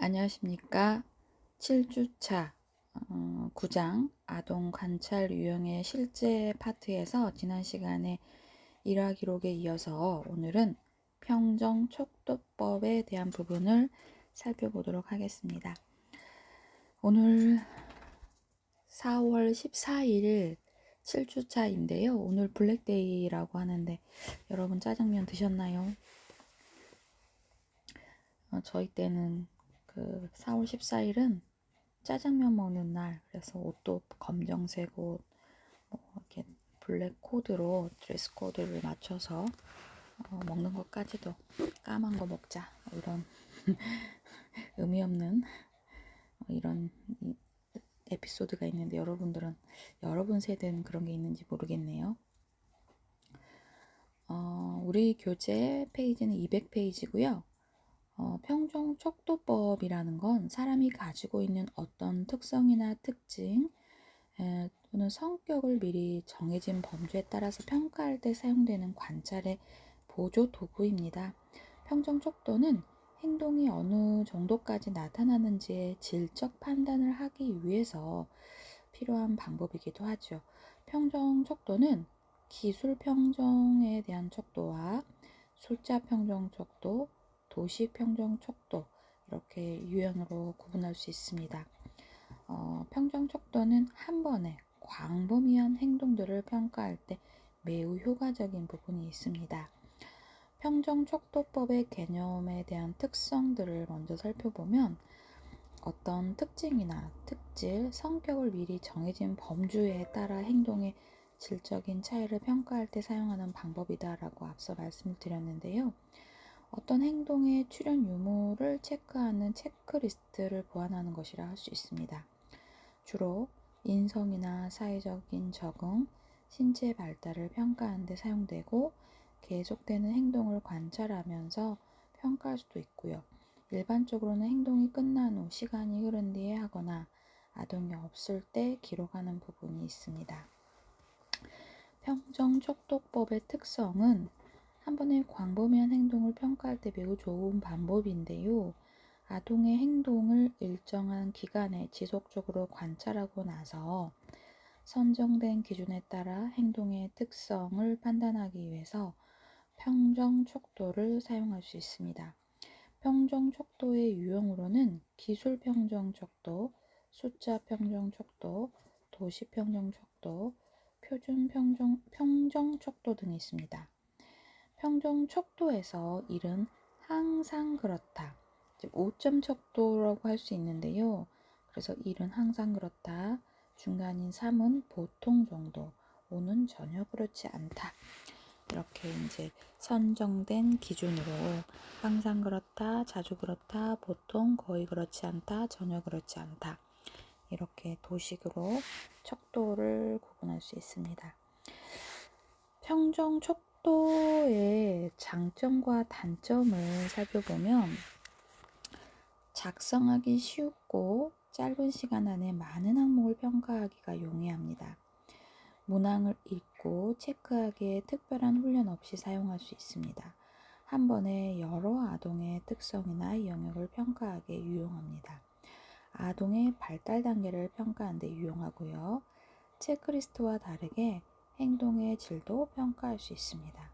안녕하십니까. 7주차 9장 아동 관찰 유형의 실제 파트에서 지난 시간에 일화 기록에 이어서 오늘은 평정 촉도법에 대한 부분을 살펴보도록 하겠습니다. 오늘 4월 14일 7주차인데요. 오늘 블랙데이라고 하는데 여러분 짜장면 드셨나요? 저희 때는 그 4월 14일은 짜장면 먹는 날, 그래서 옷도 검정색 옷, 뭐 이렇게 블랙 코드로 드레스 코드를 맞춰서 먹는 것까지도 까만 거 먹자 이런 의미 없는 이런 에피소드가 있는데 여러분 세대는 그런 게 있는지 모르겠네요. 우리 교재 페이지는 200페이지고요. 평정 척도법이라는 건 사람이 가지고 있는 어떤 특성이나 특징 또는 성격을 미리 정해진 범주에 따라서 평가할 때 사용되는 관찰의 보조 도구입니다. 평정 척도는 행동이 어느 정도까지 나타나는지의 질적 판단을 하기 위해서 필요한 방법이기도 하죠. 평정 척도는 기술 평정에 대한 척도와 숫자 평정 척도, 도시 평정 척도 이렇게 유형으로 구분할 수 있습니다. 평정 척도는 한 번에 광범위한 행동들을 평가할 때 매우 효과적인 부분이 있습니다. 평정 척도법의 개념에 대한 특성들을 먼저 살펴보면 어떤 특징이나 특질, 성격을 미리 정해진 범주에 따라 행동의 질적인 차이를 평가할 때 사용하는 방법이다라고 앞서 말씀을 드렸는데요. 어떤 행동의 출현 유무를 체크하는 체크리스트를 보완하는 것이라 할 수 있습니다. 주로 인성이나 사회적인 적응, 신체 발달을 평가하는 데 사용되고 계속되는 행동을 관찰하면서 평가할 수도 있고요. 일반적으로는 행동이 끝난 후 시간이 흐른 뒤에 하거나 아동이 없을 때 기록하는 부분이 있습니다. 평정 척도법의 특성은 한 번에 광범위한 행동을 평가할 때 매우 좋은 방법인데요. 아동의 행동을 일정한 기간에 지속적으로 관찰하고 나서 선정된 기준에 따라 행동의 특성을 판단하기 위해서 평정 척도를 사용할 수 있습니다. 평정 척도의 유형으로는 기술 평정 척도, 숫자 평정 척도, 도시 평정 척도, 표준 평정 척도 등이 있습니다. 평정 척도에서 1은 항상 그렇다, 5점 척도라고 할 수 있는데요. 그래서 1은 항상 그렇다, 중간인 3은 보통 정도, 5는 전혀 그렇지 않다. 이렇게 이제 선정된 기준으로 항상 그렇다, 자주 그렇다, 보통, 거의 그렇지 않다, 전혀 그렇지 않다. 이렇게 도식으로 척도를 구분할 수 있습니다. 평정 척도의 장점과 단점을 살펴보면 작성하기 쉽고 짧은 시간 안에 많은 항목을 평가하기가 용이합니다. 문항을 읽고 체크하기에 특별한 훈련 없이 사용할 수 있습니다. 한 번에 여러 아동의 특성이나 영역을 평가하기에 유용합니다. 아동의 발달 단계를 평가하는 데 유용하고요. 체크리스트와 다르게 행동의 질도 평가할 수 있습니다.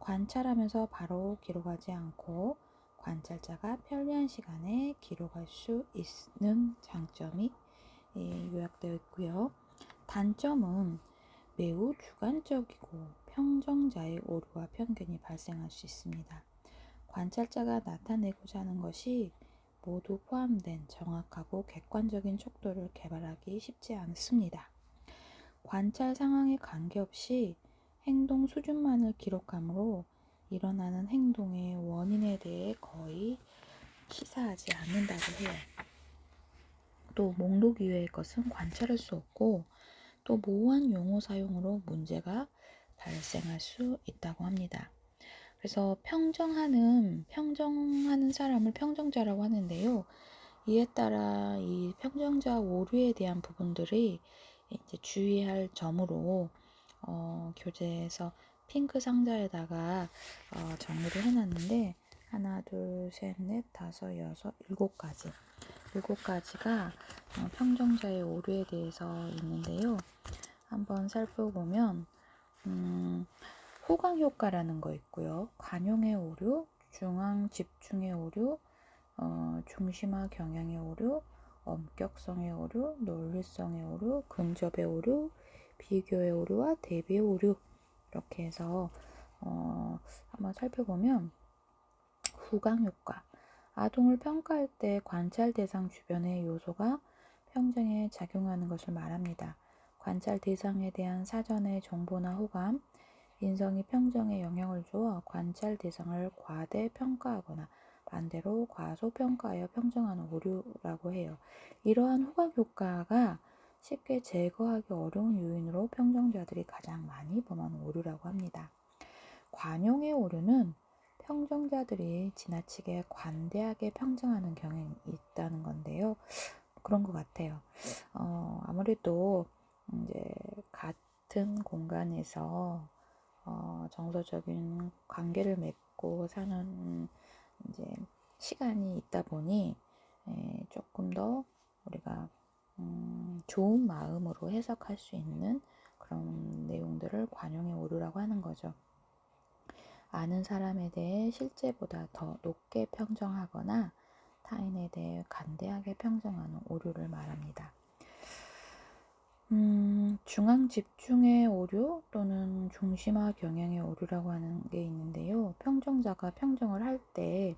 관찰하면서 바로 기록하지 않고 관찰자가 편리한 시간에 기록할 수 있는 장점이 요약되어 있고요. 단점은 매우 주관적이고 평정자의 오류와 편견이 발생할 수 있습니다. 관찰자가 나타내고자 하는 것이 모두 포함된 정확하고 객관적인 척도를 개발하기 쉽지 않습니다. 관찰 상황에 관계없이 행동 수준만을 기록하므로 일어나는 행동의 원인에 대해 거의 시사하지 않는다고 해요. 또 목록 이외의 것은 관찰할 수 없고 또 모호한 용어 사용으로 문제가 발생할 수 있다고 합니다. 그래서 평정하는 사람을 평정자라고 하는데요. 이에 따라 이 평정자 오류에 대한 부분들이 이제 주의할 점으로 교재에서 핑크 상자에다가 정리를 해놨는데 하나, 둘, 셋, 넷, 다섯, 여섯, 일곱 가지. 일곱 가지가 평정자의 오류에 대해서 있는데요. 한번 살펴보면 호강 효과라는 거 있고요. 관용의 오류, 중앙 집중의 오류, 중심화 경향의 오류, 엄격성의 오류, 논리성의 오류, 근접의 오류, 비교의 오류와 대비의 오류, 이렇게 해서 한번 살펴보면 후강 효과. 아동을 평가할 때 관찰 대상 주변의 요소가 평정에 작용하는 것을 말합니다. 관찰 대상에 대한 사전의 정보나 호감, 인성이 평정에 영향을 주어 관찰 대상을 과대평가하거나 반대로 과소평가하여 평정하는 오류라고 해요. 이러한 호감 효과가 쉽게 제거하기 어려운 요인으로 평정자들이 가장 많이 범하는 오류라고 합니다. 관용의 오류는 평정자들이 지나치게 관대하게 평정하는 경향이 있다는 건데요. 그런 것 같아요. 아무래도 이제 같은 공간에서 정서적인 관계를 맺고 사는 이제 시간이 있다 보니 조금 더 우리가 좋은 마음으로 해석할 수 있는 그런 내용들을 관용의 오류라고 하는 거죠. 아는 사람에 대해 실제보다 더 높게 평정하거나 타인에 대해 간대하게 평정하는 오류를 말합니다. 중앙 집중의 오류 또는 중심화 경향의 오류라고 하는 게 있는데요. 평정자가 평정을 할 때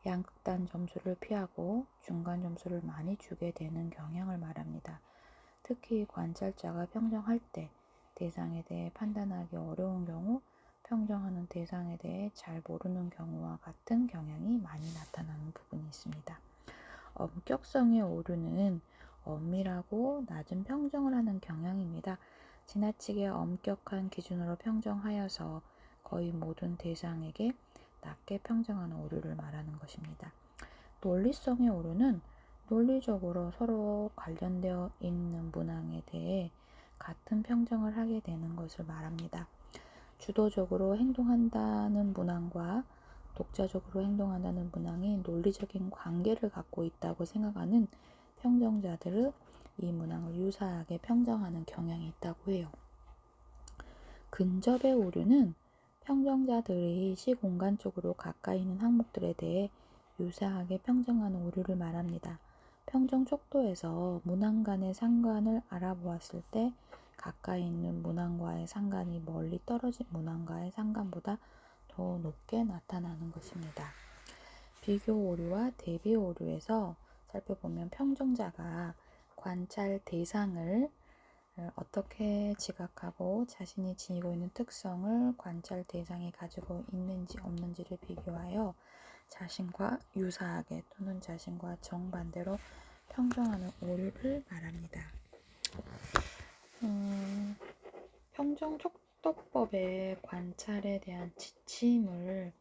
양극단 점수를 피하고 중간 점수를 많이 주게 되는 경향을 말합니다. 특히 관찰자가 평정할 때 대상에 대해 판단하기 어려운 경우, 평정하는 대상에 대해 잘 모르는 경우와 같은 경향이 많이 나타나는 부분이 있습니다. 엄격성의 오류는 엄밀하고 낮은 평정을 하는 경향입니다. 지나치게 엄격한 기준으로 평정하여서 거의 모든 대상에게 낮게 평정하는 오류를 말하는 것입니다. 논리성의 오류는 논리적으로 서로 관련되어 있는 문항에 대해 같은 평정을 하게 되는 것을 말합니다. 주도적으로 행동한다는 문항과 독자적으로 행동한다는 문항이 논리적인 관계를 갖고 있다고 생각하는 평정자들은 이 문항을 유사하게 평정하는 경향이 있다고 해요. 근접의 오류는 평정자들이 시공간적으로 가까이 있는 항목들에 대해 유사하게 평정하는 오류를 말합니다. 평정 촉도에서 문항 간의 상관을 알아보았을 때 가까이 있는 문항과의 상관이 멀리 떨어진 문항과의 상관보다 더 높게 나타나는 것입니다. 비교 오류와 대비 오류에서 살펴보면 평정자가 관찰 대상을 어떻게 지각하고 자신이 지니고 있는 특성을 관찰 대상이 가지고 있는지 없는지를 비교하여 자신과 유사하게 또는 자신과 정반대로 평정하는 오류를 말합니다. 평정촉도법의 관찰에 대한 지침을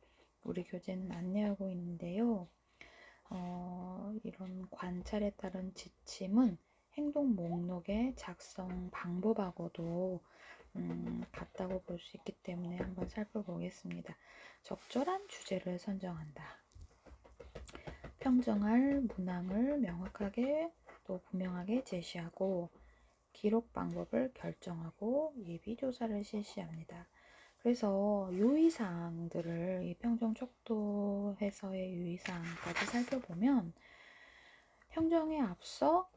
우리 교재는 안내하고 있는데요. 이런 관찰에 따른 지침은 행동 목록의 작성 방법하고도 같다고 볼 수 있기 때문에 한번 살펴보겠습니다. 적절한 주제를 선정한다. 평정할 문항을 명확하게 또 분명하게 제시하고 기록 방법을 결정하고 예비조사를 실시합니다. 그래서 유의사항들을 이 평정촉도에서의 유의사항까지 살펴보면 평정에 앞서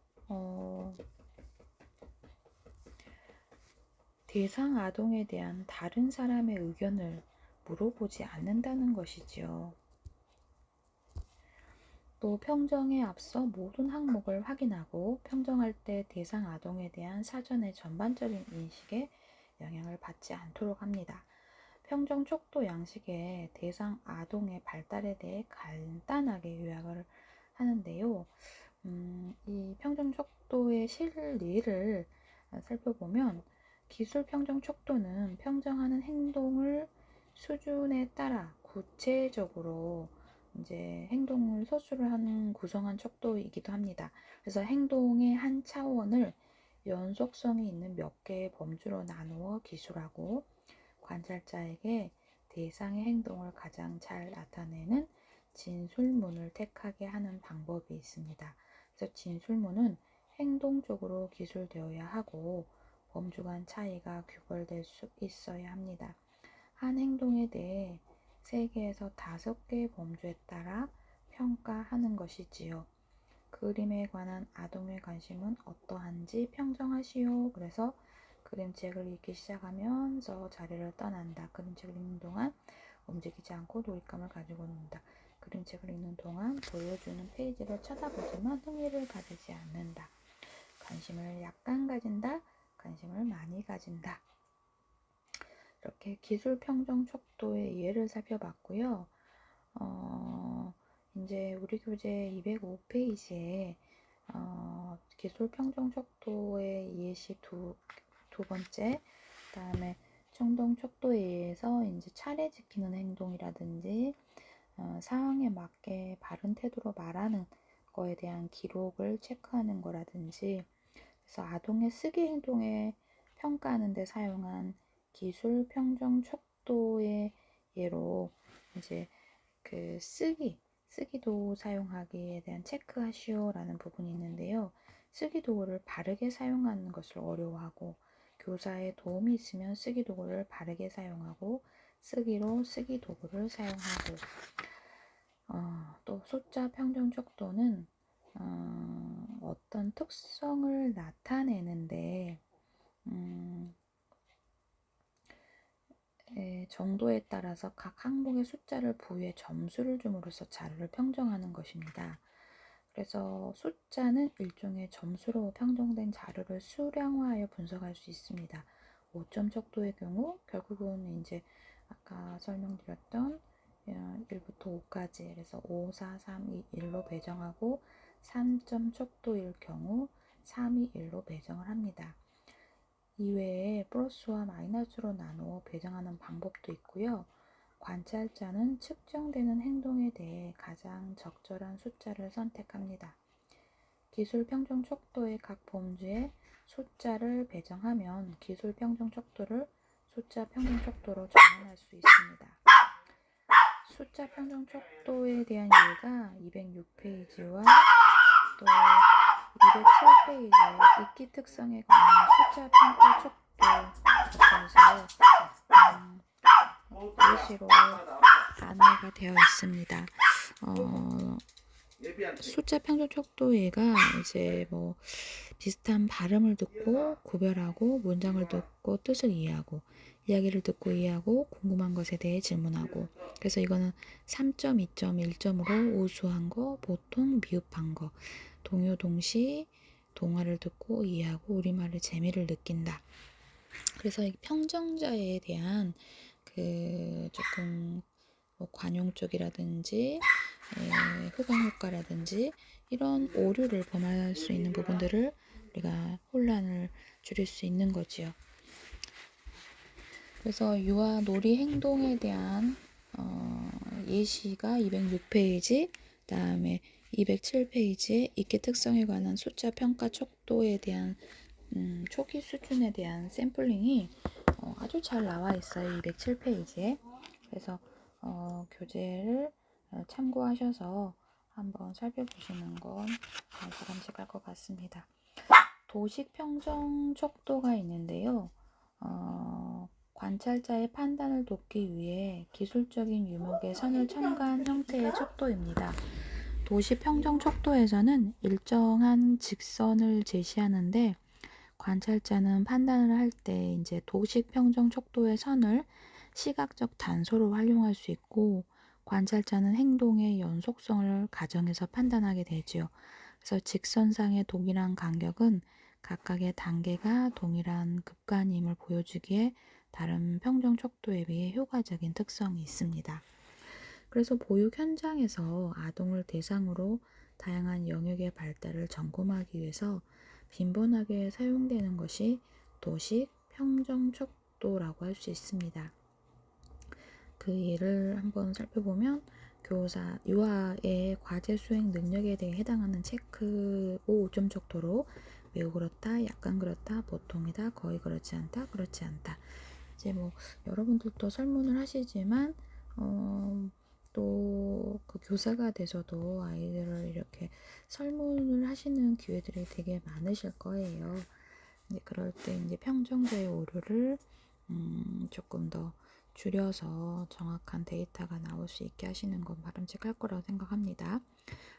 대상 아동에 대한 다른 사람의 의견을 물어보지 않는다는 것이지요. 또 평정에 앞서 모든 항목을 확인하고 평정할 때 대상 아동에 대한 사전의 전반적인 인식에 영향을 받지 않도록 합니다. 평정 촉도 양식의 대상 아동의 발달에 대해 간단하게 요약을 하는데요. 이 평정 촉도의 실리를 살펴보면 기술 평정 촉도는 평정하는 행동을 수준에 따라 구체적으로 이제 행동을 서술을 하는 구성한 촉도이기도 합니다. 그래서 행동의 한 차원을 연속성이 있는 몇 개의 범주로 나누어 기술하고 관찰자에게 대상의 행동을 가장 잘 나타내는 진술문을 택하게 하는 방법이 있습니다. 그래서 진술문은 행동적으로 기술되어야 하고 범주 간 차이가 규별될 수 있어야 합니다. 한 행동에 대해 3개에서 5개의 범주에 따라 평가하는 것이지요. 그림에 관한 아동의 관심은 어떠한지 평정하시오. 그래서 그림책을 읽기 시작하면서 자리를 떠난다. 그림책을 읽는 동안 움직이지 않고 놀잇감을 가지고 논다. 그림책을 읽는 동안 보여주는 페이지를 쳐다보지만 흥미를 가지지 않는다. 관심을 약간 가진다. 관심을 많이 가진다. 이렇게 기술 평정 척도의 예를 살펴봤고요. 이제 우리 교재 205페이지에 기술 평정 척도의 예시 두 번째, 그다음에 청동 척도에 의해서 이제 차례 지키는 행동이라든지 상황에 맞게 바른 태도로 말하는 거에 대한 기록을 체크하는 거라든지, 그래서 아동의 쓰기 행동에 평가하는 데 사용한 기술 평정 척도의 예로 이제 그 쓰기도 사용하기에 대한 체크하시오라는 부분이 있는데요. 쓰기 도구를 바르게 사용하는 것을 어려워하고 교사의 도움이 있으면 쓰기 도구를 바르게 사용하고 쓰기로 쓰기 도구를 사용하고 또 숫자 평정 척도는 어떤 특성을 나타내는데 정도에 따라서 각 항목의 숫자를 부여해 점수를 줌으로써 자료를 평정하는 것입니다. 그래서 숫자는 일종의 점수로 평정된 자료를 수량화하여 분석할 수 있습니다. 5점 척도의 경우 결국은 이제 아까 설명드렸던 1부터 5까지, 그래서 5, 4, 3, 2, 1로 배정하고 3점 척도일 경우 3, 2, 1로 배정을 합니다. 이외에 플러스와 마이너스로 나누어 배정하는 방법도 있고요. 관찰자는 측정되는 행동에 대해 가장 적절한 숫자를 선택합니다. 기술 평정 척도의 각 범주에 숫자를 배정하면 기술 평정 척도를 숫자 평정 척도로 전환할 수 있습니다. 숫자 평정 척도에 대한 예가 206페이지와 또 207페이지의 읽기 특성에 관한 숫자 평가 척도 접해서 예시로 안내가 되어 있습니다. 숫자 평정 척도예가 이제 뭐 비슷한 발음을 듣고 구별하고 문장을 듣고 뜻을 이해하고 이야기를 듣고 이해하고 궁금한 것에 대해 질문하고, 그래서 이거는 3점, 2점, 1점으로 우수한 거, 보통, 미흡한 거, 동요, 동시, 동화를 듣고 이해하고 우리말의 재미를 느낀다. 그래서 이 평정자에 대한 그 조금 뭐 관용 쪽이라든지 후광 효과라든지 이런 오류를 범할 수 있는 부분들을 우리가 혼란을 줄일 수 있는 거지요. 그래서 유아 놀이 행동에 대한 예시가 206페이지, 그다음에 207페이지에 읽기 특성에 관한 숫자 평가 척도에 대한 초기 수준에 대한 샘플링이 아주 잘 나와 있어요. 207페이지에. 그래서 교재를 참고하셔서 한번 살펴보시는 건 바람직할 것 같습니다. 도식 평정 척도가 있는데요. 관찰자의 판단을 돕기 위해 기술적인 유목의 선을 첨가한 형태의 척도입니다. 도식 평정 척도에서는 일정한 직선을 제시하는데 관찰자는 판단을 할 때 이제 도식 평정 척도의 선을 시각적 단서로 활용할 수 있고 관찰자는 행동의 연속성을 가정해서 판단하게 되지요. 그래서 직선상의 동일한 간격은 각각의 단계가 동일한 급간임을 보여주기에 다른 평정 척도에 비해 효과적인 특성이 있습니다. 그래서 보육 현장에서 아동을 대상으로 다양한 영역의 발달을 점검하기 위해서 빈번하게 사용되는 것이 도식 평정 척도라고 할 수 있습니다. 그 예를 한번 살펴보면 교사, 유아의 과제 수행 능력에 대해 해당하는 체크 5점 척도로 매우 그렇다, 약간 그렇다, 보통이다, 거의 그렇지 않다, 그렇지 않다. 이제 뭐 여러분들도 설문을 하시지만 또 그 교사가 되셔도 아이들을 이렇게 설문을 하시는 기회들이 되게 많으실 거예요. 이제 그럴 때 이제 평정도의 오류를 조금 더 줄여서 정확한 데이터가 나올 수 있게 하시는 건 바람직할 거라고 생각합니다.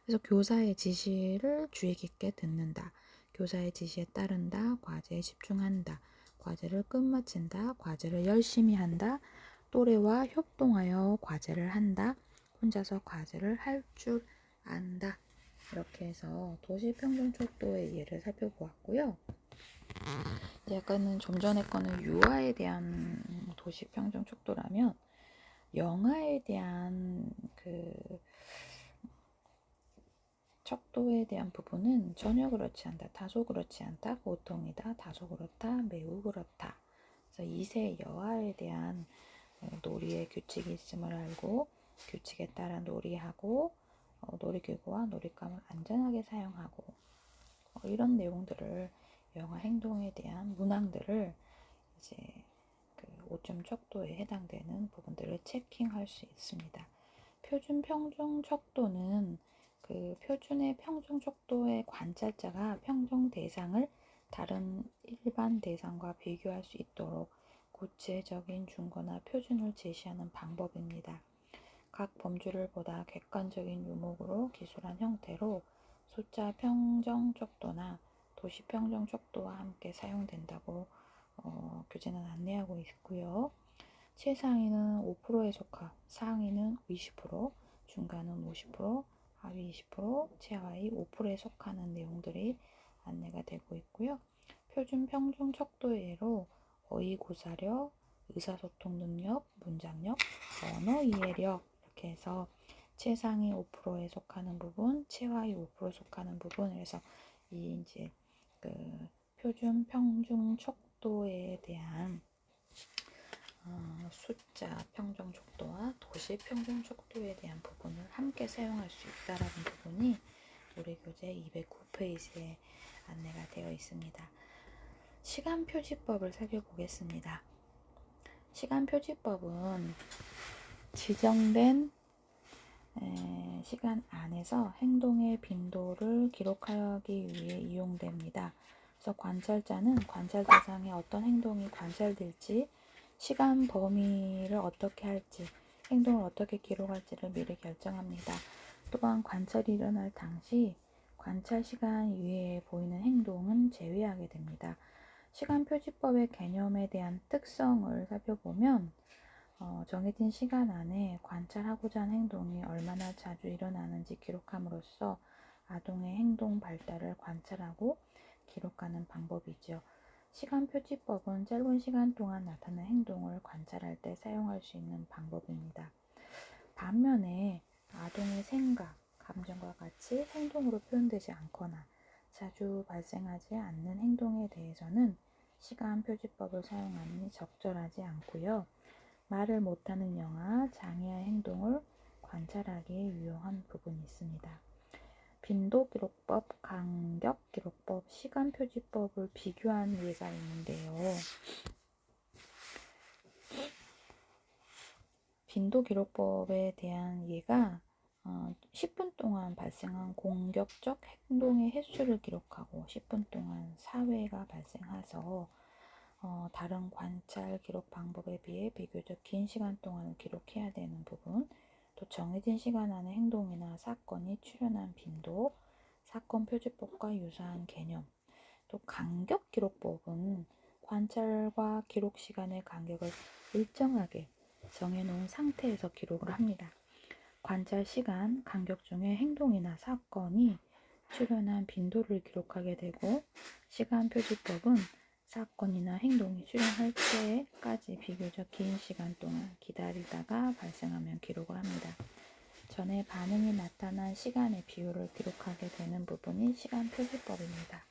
그래서 교사의 지시를 주의 깊게 듣는다. 교사의 지시에 따른다. 과제에 집중한다. 과제를 끝마친다. 과제를 열심히 한다. 또래와 협동하여 과제를 한다. 혼자서 과제를 할 줄 안다. 이렇게 해서 도시평등척도의 예를 살펴보았고요. 약간은 좀 전에 거는 유아에 대한 도시평등척도라면 영아에 대한 그 척도에 대한 부분은 전혀 그렇지 않다, 다소 그렇지 않다, 보통이다, 다소 그렇다, 매우 그렇다. 그래서 2세 여아에 대한 놀이의 규칙이 있음을 알고 규칙에 따라 놀이하고 놀이기구와 놀잇감을 안전하게 사용하고 이런 내용들을 영아 행동에 대한 문항들을 이제 그 5점 척도에 해당되는 부분들을 체킹할 수 있습니다. 표준 평중 척도는 그 표준의 평중 척도의 관찰자가 평중 대상을 다른 일반 대상과 비교할 수 있도록 구체적인 준거나 표준을 제시하는 방법입니다. 각 범주를 보다 객관적인 유목으로 기술한 형태로 숫자 평정 척도나 도시 평정 척도와 함께 사용된다고 교재는 안내하고 있고요. 최상위는 5%에 속하, 상위는 20%, 중간은 50%, 하위 20%, 최하위 5%에 속하는 내용들이 안내가 되고 있고요. 표준 평중 척도의 예로 어휘 구사력, 의사소통 능력, 문장력, 언어 이해력 이렇게 해서 최상위 5%에 속하는 부분, 최하위 5%에 속하는 부분, 그래서 이 이제 그 표준 평중 척도에 대한 숫자 평정 척도와 도시 평정 척도에 대한 부분을 함께 사용할 수 있다라는 부분이 우리 교재 209페이지에 안내가 되어 있습니다. 시간 표지법을 살펴보겠습니다. 시간 표지법은 지정된 시간 안에서 행동의 빈도를 기록하기 위해 이용됩니다. 그래서 관찰자는 관찰 대상의 어떤 행동이 관찰될지, 시간 범위를 어떻게 할지, 행동을 어떻게 기록할지를 미리 결정합니다. 또한 관찰이 일어날 당시 관찰 시간 이외에 보이는 행동은 제외하게 됩니다. 시간 표지법의 개념에 대한 특성을 살펴보면 정해진 시간 안에 관찰하고자 하는 행동이 얼마나 자주 일어나는지 기록함으로써 아동의 행동 발달을 관찰하고 기록하는 방법이죠. 시간 표지법은 짧은 시간 동안 나타나는 행동을 관찰할 때 사용할 수 있는 방법입니다. 반면에 아동의 생각, 감정과 같이 행동으로 표현되지 않거나 자주 발생하지 않는 행동에 대해서는 시간 표지법을 사용하니 적절하지 않고요. 말을 못하는 영아, 장애의 행동을 관찰하기에 유용한 부분이 있습니다. 빈도기록법, 간격기록법, 시간표지법을 비교한 예가 있는데요. 빈도기록법에 대한 예가 10분 동안 발생한 공격적 행동의 횟수를 기록하고 10분 동안 사회가 발생해서 다른 관찰 기록 방법에 비해 비교적 긴 시간 동안을 기록해야 되는 부분, 또 정해진 시간 안에 행동이나 사건이 출현한 빈도, 사건 표지법과 유사한 개념, 또 간격 기록법은 관찰과 기록 시간의 간격을 일정하게 정해놓은 상태에서 기록을 합니다. 관찰 시간, 간격 중에 행동이나 사건이 출현한 빈도를 기록하게 되고, 시간 표지법은 사건이나 행동이 출현할 때까지 비교적 긴 시간 동안 기다리다가 발생하면 기록을 합니다. 전에 반응이 나타난 시간의 비율을 기록하게 되는 부분이 시간 표지법입니다.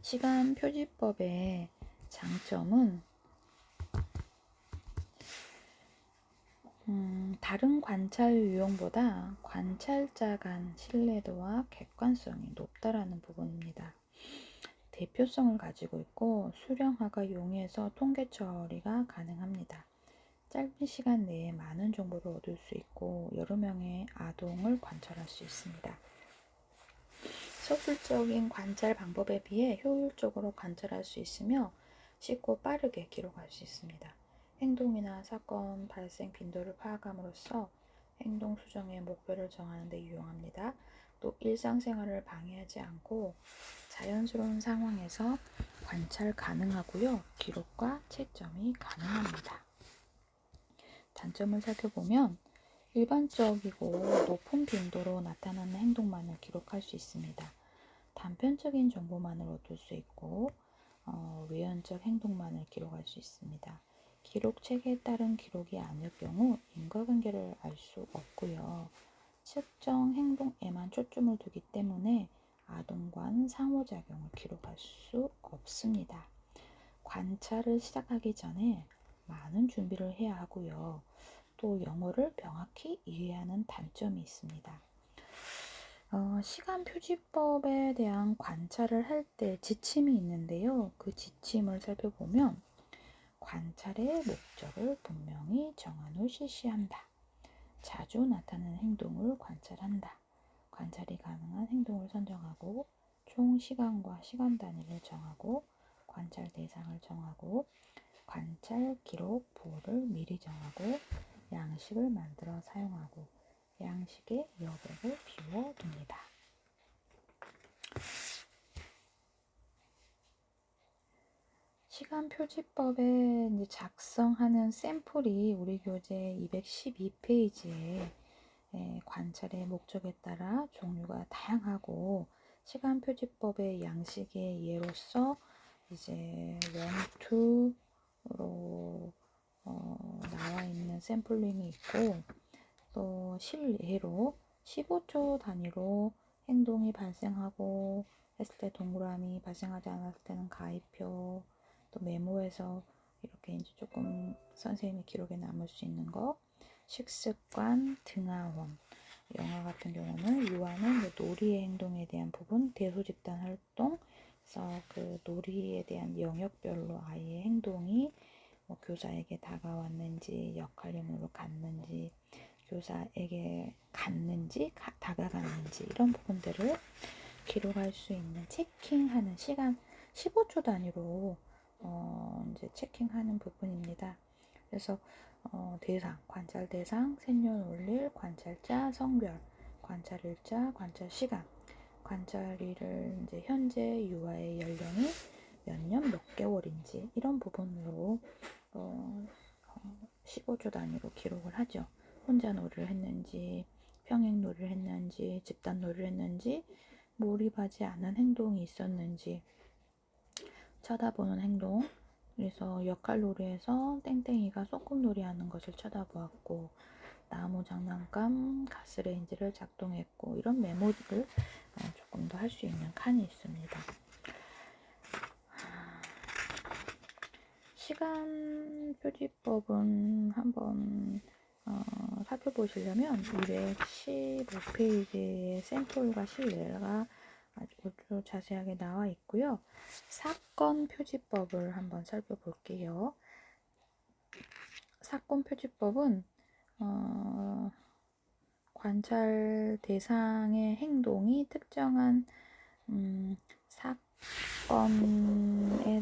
시간 표지법의 장점은 다른 관찰 유형보다 관찰자 간 신뢰도와 객관성이 높다라는 부분입니다. 대표성을 가지고 있고 수령화가 용이해서 통계 처리가 가능합니다. 짧은 시간 내에 많은 정보를 얻을 수 있고 여러 명의 아동을 관찰할 수 있습니다. 서술적인 관찰 방법에 비해 효율적으로 관찰할 수 있으며 쉽고 빠르게 기록할 수 있습니다. 행동이나 사건 발생 빈도를 파악함으로써 행동 수정의 목표를 정하는 데 유용합니다. 또 일상생활을 방해하지 않고 자연스러운 상황에서 관찰 가능하고요. 기록과 채점이 가능합니다. 단점을 살펴보면 일반적이고 높은 빈도로 나타나는 행동만을 기록할 수 있습니다. 단편적인 정보만을 얻을 수 있고 외연적 행동만을 기록할 수 있습니다. 기록 체계에 따른 기록이 아닐 경우 인과관계를 알 수 없고요. 특정 행동에만 초점을 두기 때문에 아동 간 상호작용을 기록할 수 없습니다. 관찰을 시작하기 전에 많은 준비를 해야 하고요. 또 영어를 명확히 이해하는 단점이 있습니다. 시간 표지법에 대한 관찰을 할 때 지침이 있는데요. 그 지침을 살펴보면 관찰의 목적을 분명히 정한 후 실시한다. 자주 나타나는 행동을 관찰한다. 관찰이 가능한 행동을 선정하고 총 시간과 시간 단위를 정하고 관찰 대상을 정하고 관찰 기록 부호를 미리 정하고 양식을 만들어 사용하고 양식의 여백을 비워둡니다. 시간 표지법에 작성하는 샘플이 우리 교재 212페이지에 관찰의 목적에 따라 종류가 다양하고 시간 표지법의 양식의 예로서 이제 1, 2로 나와 있는 샘플링이 있고 또 실예로 15초 단위로 행동이 발생하고 했을 때 동그라미, 발생하지 않았을 때는 가위표, 또 메모에서 이렇게 이제 조금 선생님의 기록에 남을 수 있는 거, 식습관, 등하원, 영화 같은 경우는 유아는 놀이의 행동에 대한 부분, 대소집단 활동, 그래서 그 놀이에 대한 영역별로 아이의 행동이 뭐 교사에게 다가왔는지, 역할임으로 갔는지, 교사에게 갔는지, 다가갔는지 이런 부분들을 기록할 수 있는 체킹하는 시간 15초 단위로 이제 체킹하는 부분입니다. 그래서 대상, 관찰 대상, 생년월일, 관찰자, 성별, 관찰일자, 관찰 시간, 관찰일을 이제 현재 유아의 연령이 몇 년 몇 개월인지 이런 부분으로 15초 단위로 기록을 하죠. 혼자 놀이를 했는지, 평행 놀이를 했는지, 집단 놀이를 했는지, 몰입하지 않은 행동이 있었는지, 쳐다보는 행동, 그래서 역할놀이에서 땡땡이가 소꿉놀이 하는 것을 쳐다보았고 나무 장난감, 가스레인지를 작동했고 이런 메모를 조금 더 할 수 있는 칸이 있습니다. 시간 표지법은 한번 살펴보시려면 215페이지의 샘플과 실례가 아주 자세하게 나와 있고요. 사건 표지법을 한번 살펴볼게요. 사건 표지법은 관찰 대상의 행동이 특정한 사건에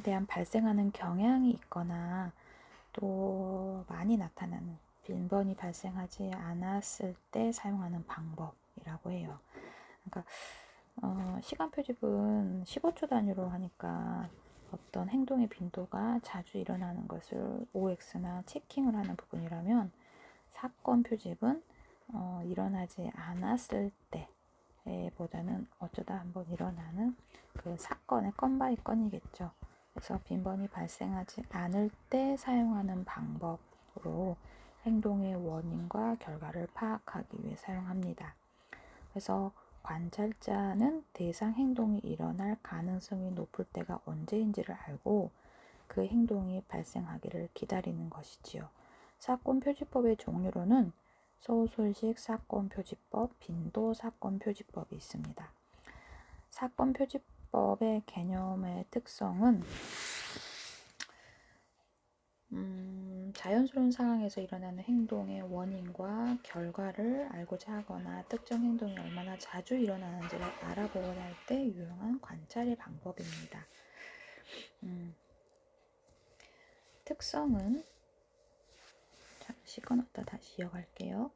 대한 발생하는 경향이 있거나 또 많이 나타나는 빈번히 발생하지 않았을 때 사용하는 방법이라고 해요. 그러니까 시간 표집은 15초 단위로 하니까 어떤 행동의 빈도가 자주 일어나는 것을 OX나 체킹을 하는 부분이라면 사건 표집은 일어나지 않았을 때 보다는 어쩌다 한번 일어나는 그 사건의 건 바이 건이겠죠. 그래서 빈번히 발생하지 않을 때 사용하는 방법으로 행동의 원인과 결과를 파악하기 위해 사용합니다. 그래서 관찰자는 대상 행동이 일어날 가능성이 높을 때가 언제인지를 알고 그 행동이 발생하기를 기다리는 것이지요. 사건 표지법의 종류로는 소술식 사건 표지법, 빈도 사건 표지법이 있습니다. 사건 표지법 촉도법의 개념의 특성은 자연스러운 상황에서 일어나는 행동의 원인과 결과를 알고자 하거나 특정 행동이 얼마나 자주 일어나는지를 알아보고자 할 때 유용한 관찰의 방법입니다. 특성은 잠시 끊었다 다시 이어갈게요.